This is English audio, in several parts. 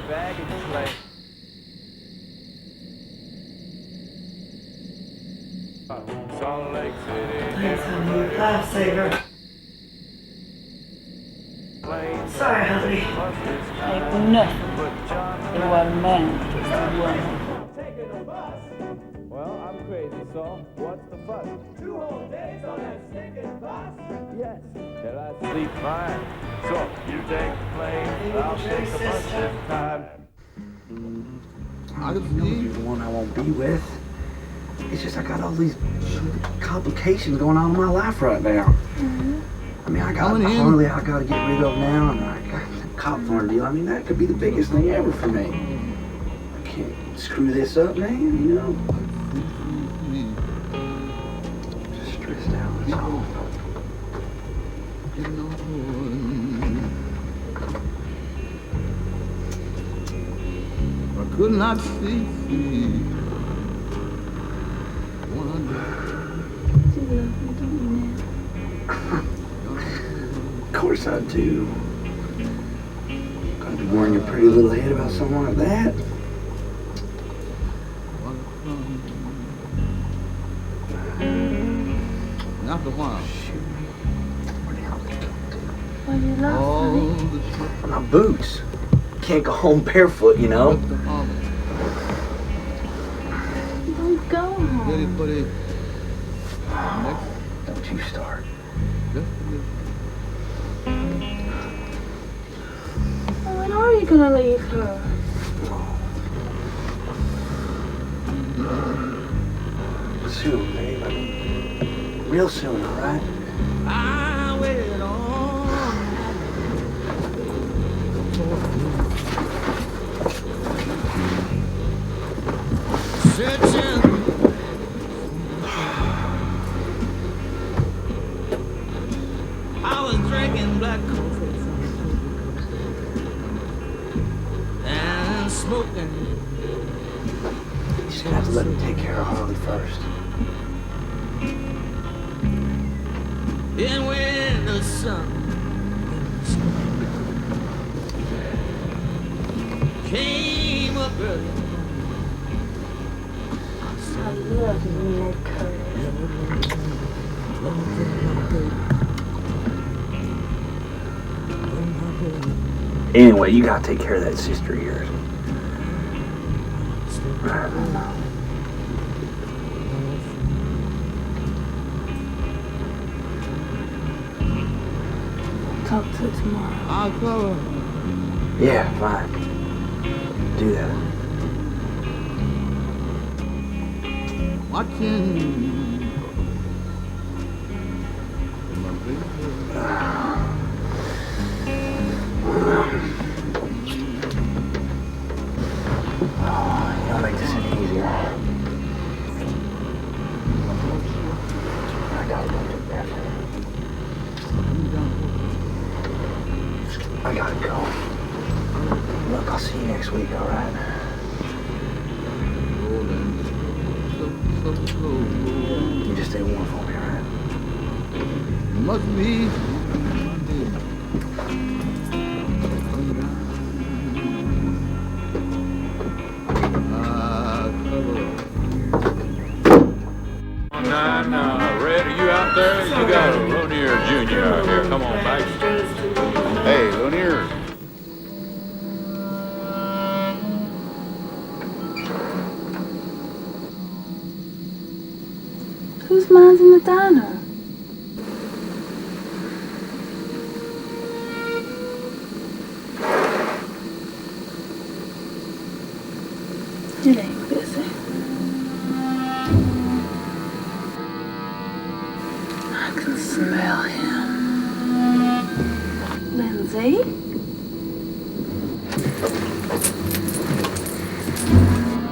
baggage claim. Salt Lake City. Thanks, honey. Lifesaver. Sorry, honey. Ain't nothing. It wasn't man, just a woman. Well, I'm crazy, so what's the fuss? 2 whole days on that stinking bus? Yes, and I sleep fine. So, you take the plane, I'll take the bus this time. I know you're the one I won't be with. It's just I got all these complications going on in my life right now. I mean, I got Harley I got to get rid of now, and I got the cop farm deal. I mean, that could be the biggest thing ever for me. I can't screw this up, man, you know? Just stressed out, that's all. I could not see. Of course I do. Gotta be worrying your pretty little head about something like that. After a while. Shoot. What do you love, honey? My boots. Can't go home barefoot, you know? Don't go home. Don't you start. When are you gonna leave her? Soon, babe. I mean, real soon, all right? I waited on. Searching. I was drinking black coffee and smoking. You just gonna have to let him take care of Harley first. And when the sun came up early, I love you, Ned Curtis. Anyway, you gotta take care of that sister of yours. Right. Talk to her tomorrow. I'll cover. Yeah, fine. Do that. Watching. You don't make this any easier. I gotta go to bed. I gotta go. Look, I'll see you next week, all right? You just stay warm for me, all right? Must be. Red, are you out there? You got a Lanier Jr. out here. Come on, back. Hey, Lanier. Whose mind's in the diner? It ain't busy. I can smell him. Lindsay?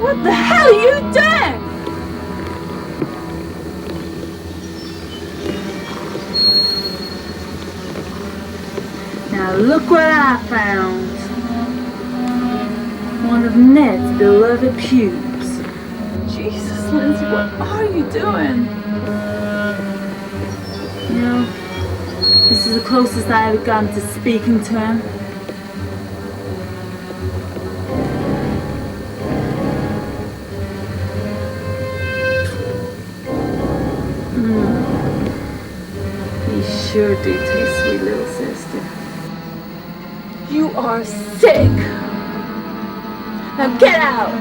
What the hell are you doing? Now look what I found. One of Ned's beloved pubes. Jesus, Lindsay, what are you doing? You know, this is the closest I ever gotten to speaking to him. sure do taste sweet, little sister. You are sick! Now get out!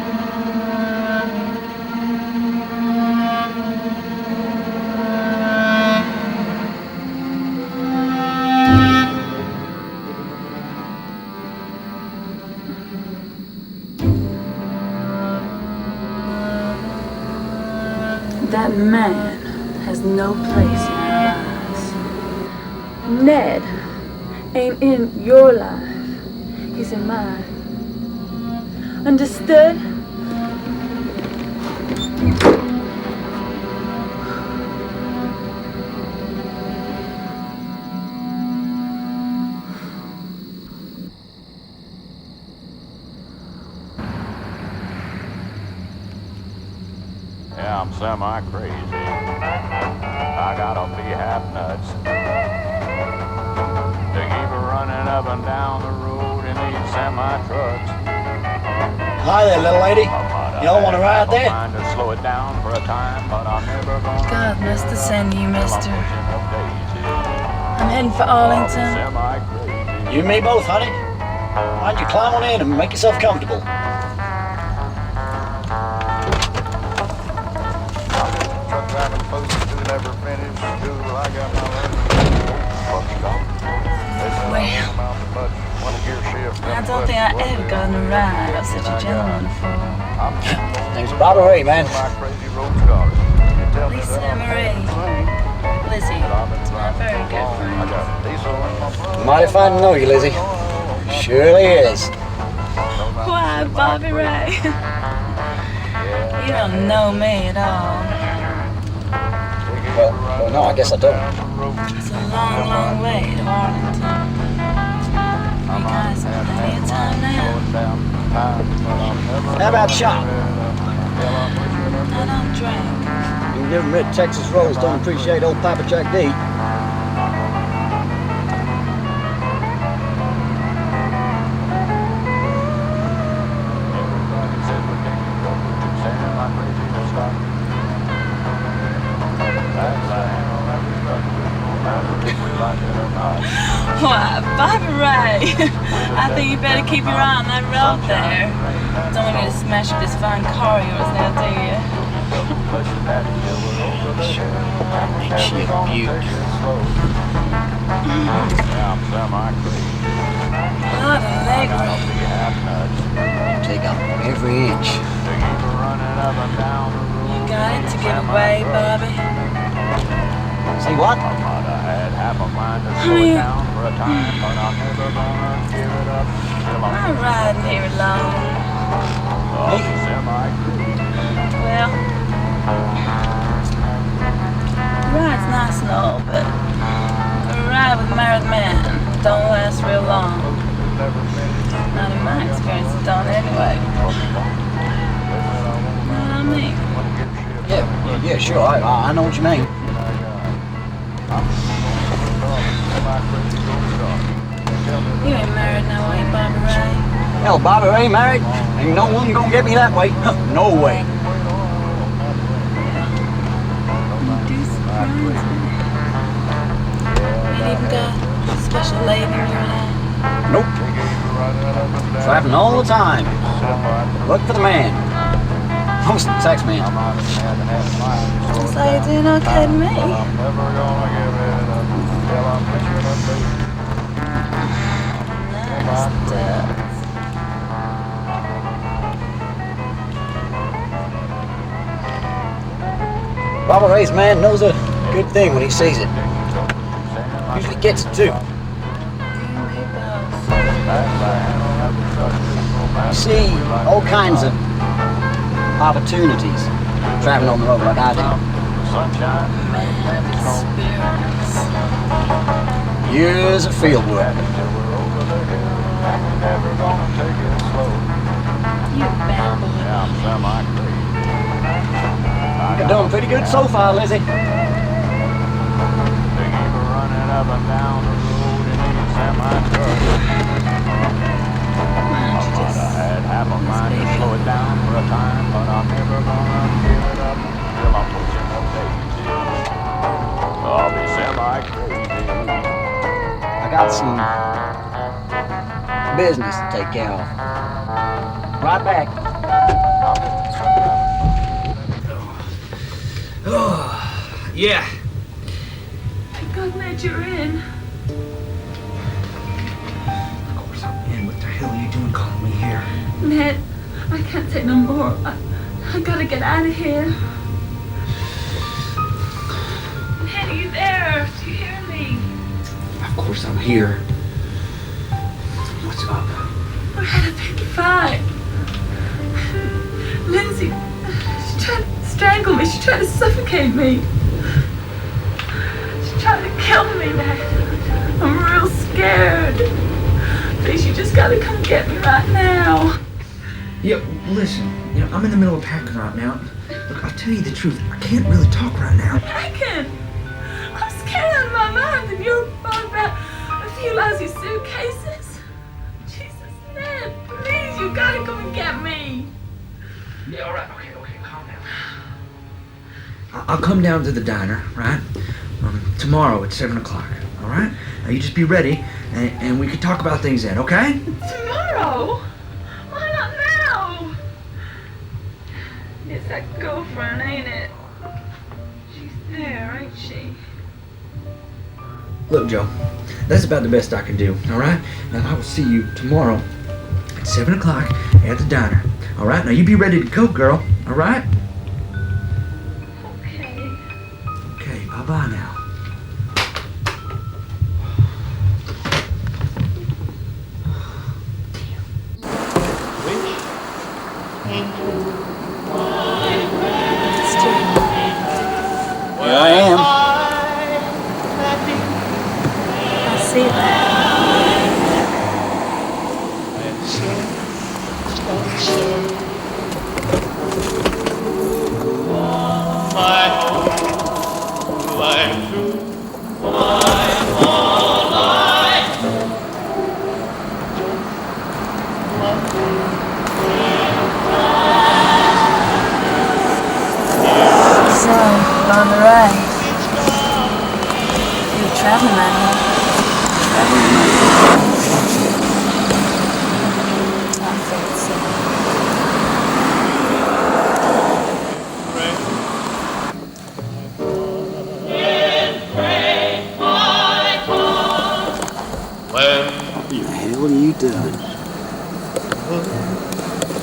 That man has no place in our lives. Ned ain't in your life. He's in mine. Understood? Yeah, I'm semi-crazy. I gotta be half nuts to keep running up and down the road in these semi-trucks. Hi there, little lady. Y'all want to ride there? I'm trying to slow it down for a time, but I'm never gonna. God must have sent you, mister. I'm heading for Arlington. Semi-crazy. You and me both, honey. Why don't you climb on in and make yourself comfortable? Truck driving folks who never finish school. I got my I don't think I ever got in a ride of such a gentleman before. Name's Bobby Ray, man. Lisa Marie. Lizzie. It's my very good friend. Mighty fine to know you, Lizzie. Surely is. Why, Bobby Ray? You don't know me at all. Well, no, I guess I don't. It's a long, long way to Arlington. You guys have plenty of time now. How about shop? I don't drink. You never met Texas Rose don't appreciate old Papa Jack D. Why, Bobby Ray, I think you better keep your eye on that road there. Don't want me to smash up this fine car of yours now, do you? Ain't she a beaut? A lot of leg room. Take out every inch. You got it to give away, Bobby? See what? I'm riding here alone. Well, the ride's nice and all, but a ride with a married man don't last real long. Not in my experience, it don't anyway. You know what I mean? Yeah, sure. I know what you mean. You ain't married now, ain't Bobby Ray? Hell, Bobby Ray married. Ain't no one gonna get me that way. No way. You do surprise me. You ain't even got a special lady in your life. Nope. Traveling all the time. Look for the man. Most of the tax man. Just like you're doing okay to me. Nice stuff. Bobby Ray's man knows a good thing when he sees it. Usually gets it too. You may both. You see all kinds of opportunities traveling on the road like I do. Man experience. Years of field work. You bad boy. You're doing pretty good so far, Lizzie. Slow it down for a time, but I'm never gonna give it up till I'm pushing the daisy. I'll be semi-crazy. got some business to take care of. Right back. Oh, yeah. Thank God, Ned, you're in. Of course I'm in. What the hell are you doing calling me here? Ned, I can't take no more. I gotta get out of here. Ned, are you there? Do you hear me? Of course I'm here. What's up? We're at a big fight. Lindsay, she tried to strangle me. She tried to suffocate me. She tried to kill me, Ned. I'm real scared. Please, you just gotta come get me right now. Yeah, listen. You know, I'm in the middle of packing right now. Look, I'll tell you the truth. I can't really talk right now. Packing? I'm scared out of my mind, and you're bothered about a few lousy suitcases. Jesus, Ned, please, you gotta come and get me. Yeah, all right. Okay, calm down. I'll come down to the diner, right? Tomorrow at 7 o'clock, all right? Now you just be ready, and we can talk about things then, okay? Tomorrow? Why not now? It's that girlfriend, ain't it? She's there, ain't she? Look, Joe, that's about the best I can do, all right? Now I will see you tomorrow at 7 o'clock at the diner, all right? Now you be ready to go, girl, all right? Okay. Okay, bye-bye now. Here I am. I see that. So, on the right. You're traveling right now. I thought so. What the hell are you doing?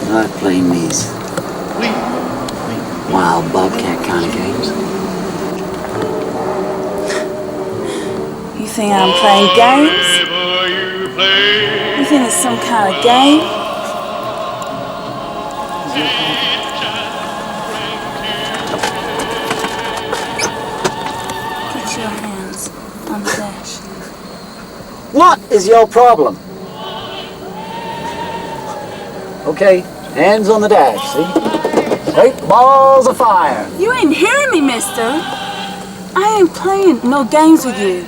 Not playing these wild bobcat kind of games. You think I'm playing games? You think it's some kind of game? Get your hands on the dash. What is your problem? Okay, hands on the dash, see? Straight balls of fire. You ain't hearing me, mister. I ain't playing no games with you.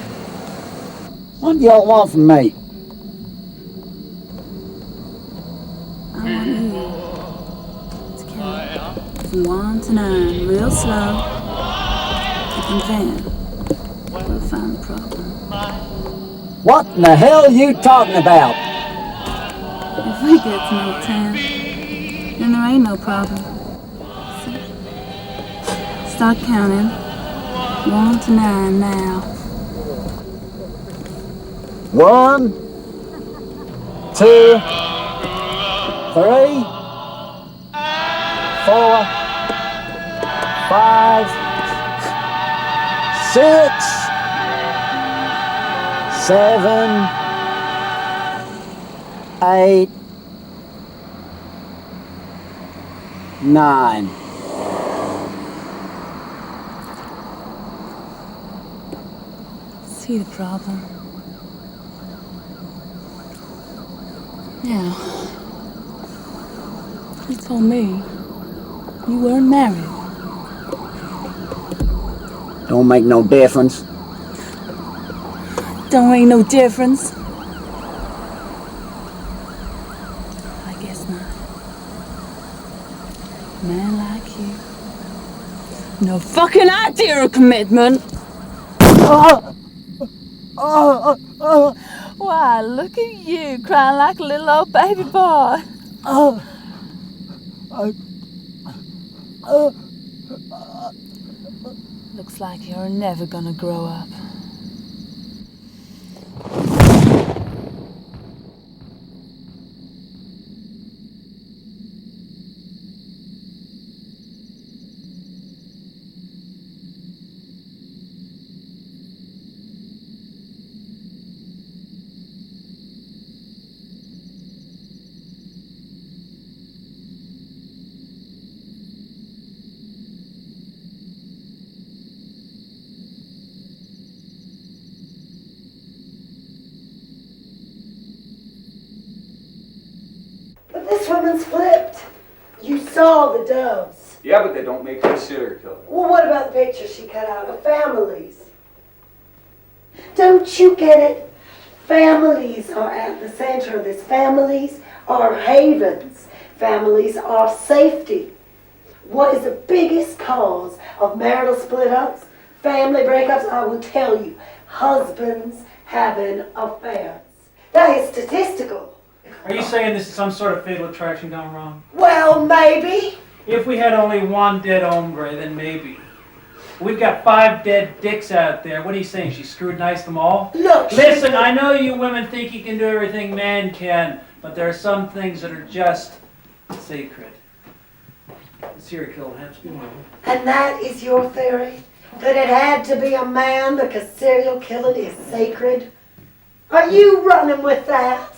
What do y'all want from me? I want you to count from 1 to 9 real slow, and then we'll find the problem. What in the hell are you talking about? If we get to number 10, then there ain't no problem. Start counting 1 to 9 now. 1, 2, 3, 4, 5, 6, 7, 8, 9. See the problem? Now, you told me you weren't married. Don't make no difference. Don't make no difference. I guess not. A man like you. No fucking idea of commitment. Why, look at you, crying like a little old baby boy. Looks like you're never gonna grow up. But this woman's flipped. You saw the doves. Yeah, but they don't make her a serial killer. Well, what about the pictures she cut out of families? Don't you get it? Families are at the center of this. Families are havens. Families are safety. What is the biggest cause of marital split-ups, family breakups? I will tell you, husbands having affairs. That is statistical. Are you saying this is some sort of fatal attraction gone wrong? Well, maybe. If we had only one dead hombre, then maybe. We've got 5 dead dicks out there. What are you saying? She scrutinized them all? Look, Listen, I know you women think you can do everything man can, but there are some things that are just sacred. The serial killer has to be one of them. and that is your theory? That it had to be a man because serial killing is sacred? Are you running with that?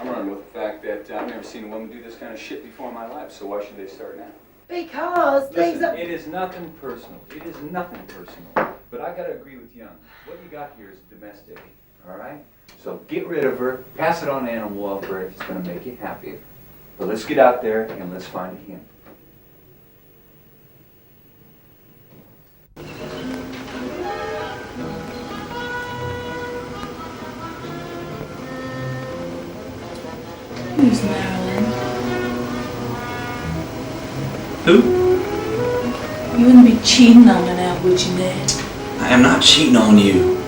I'm running with the fact that I've never seen a woman do this kind of shit before in my life, so why should they start now? Because things Listen, are... it is nothing personal. It is nothing personal. But I gotta agree with Young. What you got here is domestic, all right? So get rid of her, pass it on to animal welfare if it's gonna make you happier. But let's get out there and let's find him. Who's Marilyn? Who? You wouldn't be cheating on her now, would you, Ned? I am not cheating on you.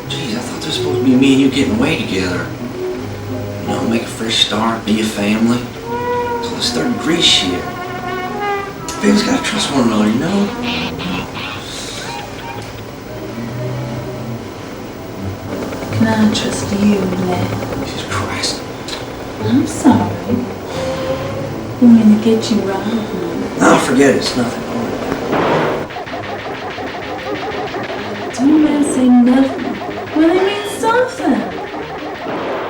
Jeez, I thought this was supposed to be me and you getting away together. You know, make a fresh start, be a family. So let's start grease shit. Baby's gotta trust one another, you know? Can I trust you, Ned? Jesus Christ. I'm sorry. Didn't mean to get you wrong. No, forget it, it's nothing. Don't man say nothing. Well, it means something.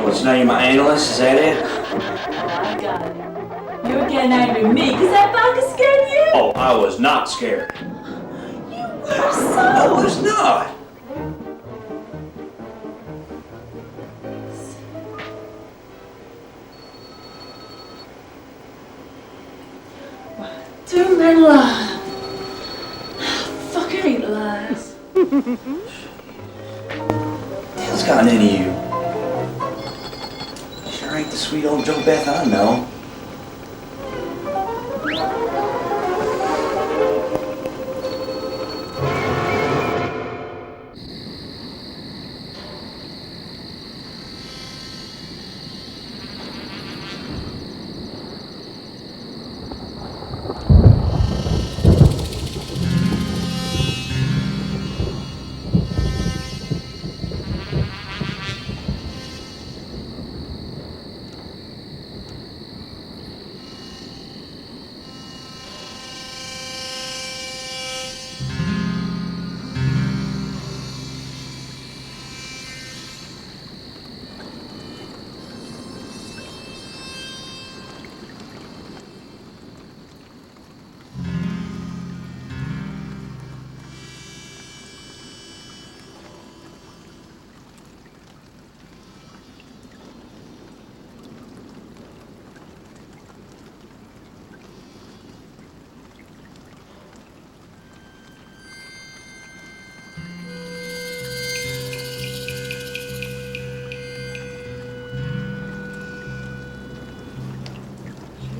What's the name of my analyst? Is that it? I got it. You were getting angry with me because that vodka scared you? Oh, I was not scared. You're so... I was not. Two men lie. Fucking hate lies. Hell's gotten into you. Sure ain't the sweet old Joe Beth I know.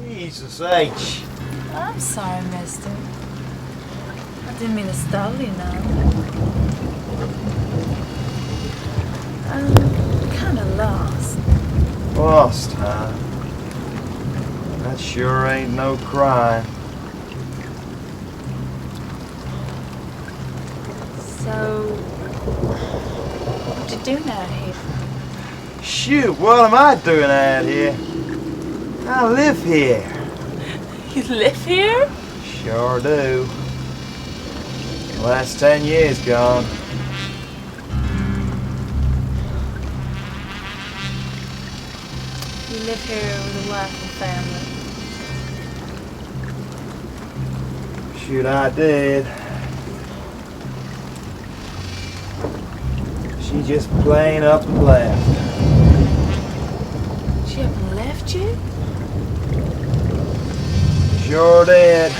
Jesus H. I'm sorry, mister. I didn't mean to startle you now. lost, huh? That sure ain't no crime. So, what you doing out here? Shoot, what am I doing out here? I live here. You live here? Sure do. The last 10 years gone. You live here with a wife and family. Shoot, I did. She just plain up and left. She up and left you? Sure did.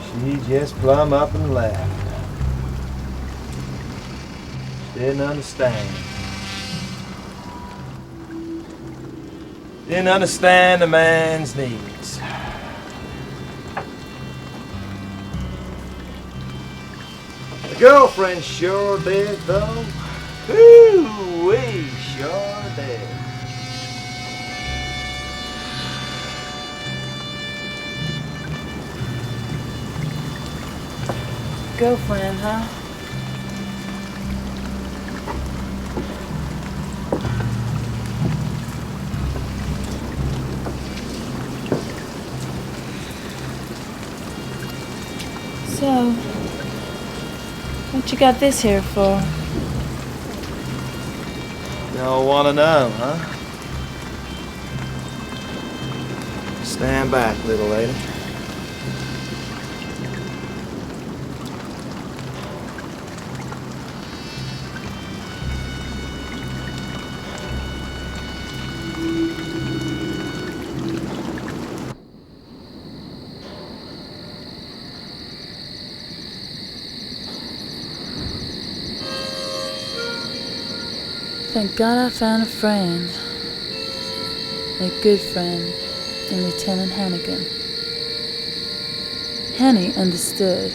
She just plumb up and left. Didn't understand. Didn't understand a man's needs. The girlfriend sure did, though. Ooh-wee, sure did. Girlfriend, huh? So, what you got this here for? Y'all wanna know, huh? Stand back, little lady. Thank God I found a friend. A good friend in Lieutenant Hannigan. Hanny understood.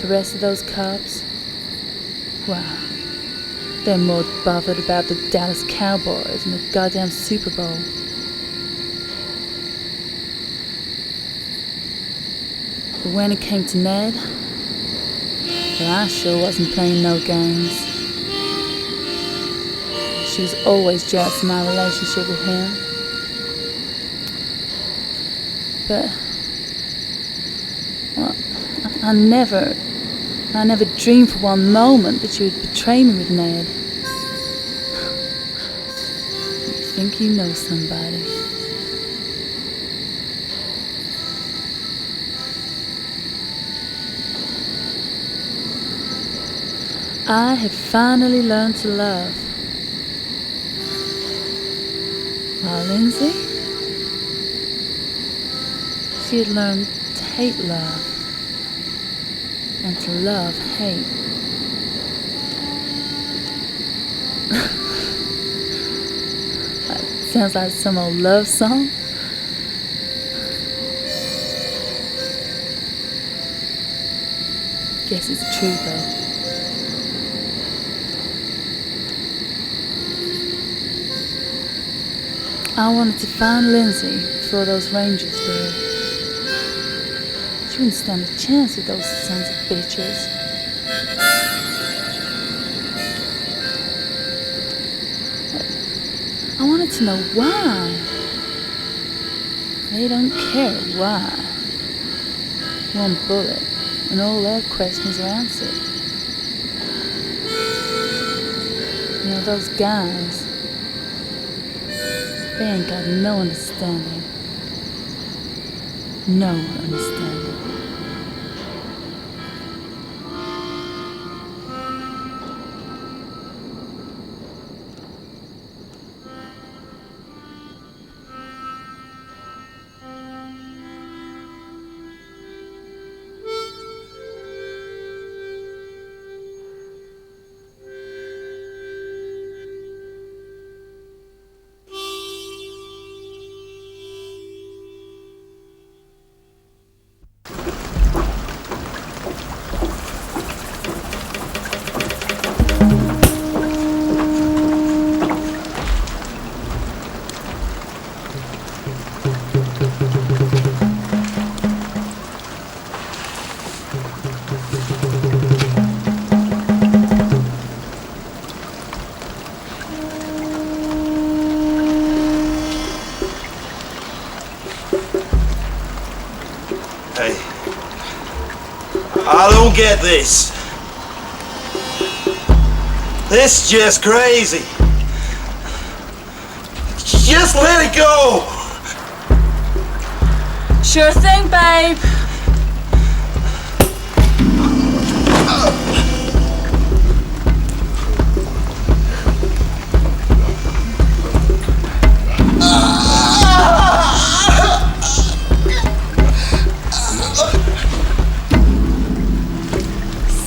The rest of those cops, wow, they're more bothered about the Dallas Cowboys and the goddamn Super Bowl. But when it came to Ned, well, I sure wasn't playing no games. She was always jealous of my relationship with him. But, well, I never dreamed for one moment that you would betray me with Ned. You think you know somebody. I had finally learned to love. While Lindsay, she had learned to hate love and to love hate. That sounds like some old love song. Guess it's true though. I wanted to find Lindsay before those Rangers did. She wouldn't stand a chance with those sons of bitches. I wanted to know why. They don't care why. One bullet and all their questions are answered. You know, those guys, they ain't got no understanding. No understanding. Hey, I don't get this. This is just crazy. Just let it go. Sure thing, babe.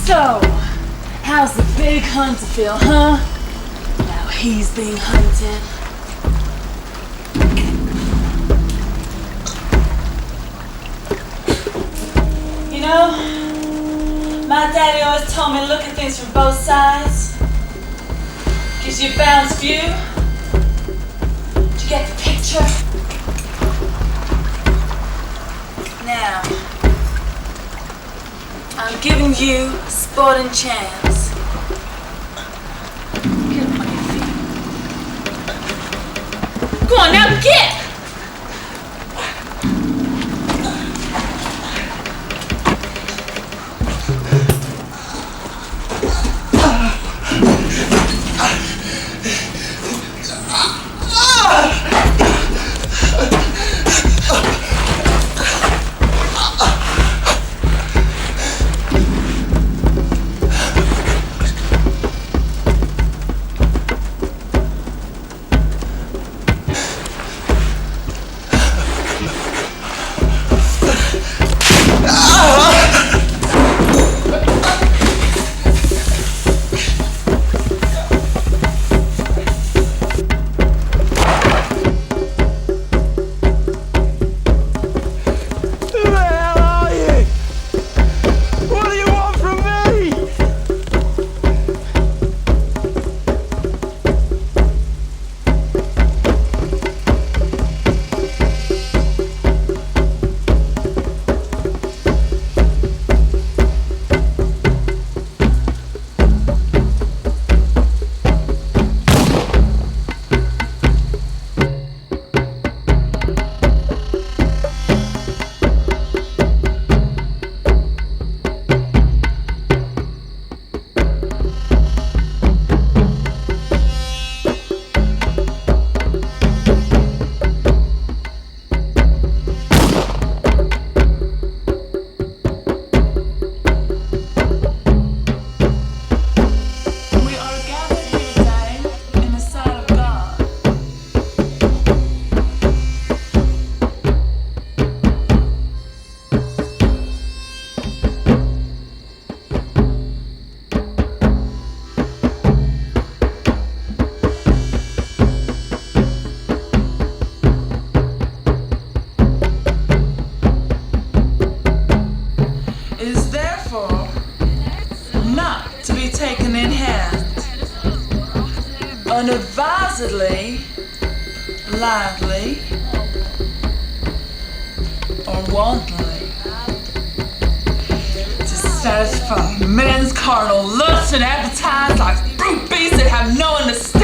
So, how's the big hunter feel, huh? Now he's being hunted. You know, my daddy always told me to look at things from both sides. Gives you a balanced view. Did you get the picture? Now, I'm giving you a sporting chance. Get up on your feet. Go on now, get! Unadvisedly, lively, or wantonly, to satisfy men's carnal lusts and appetites like brute beasts that have no understanding.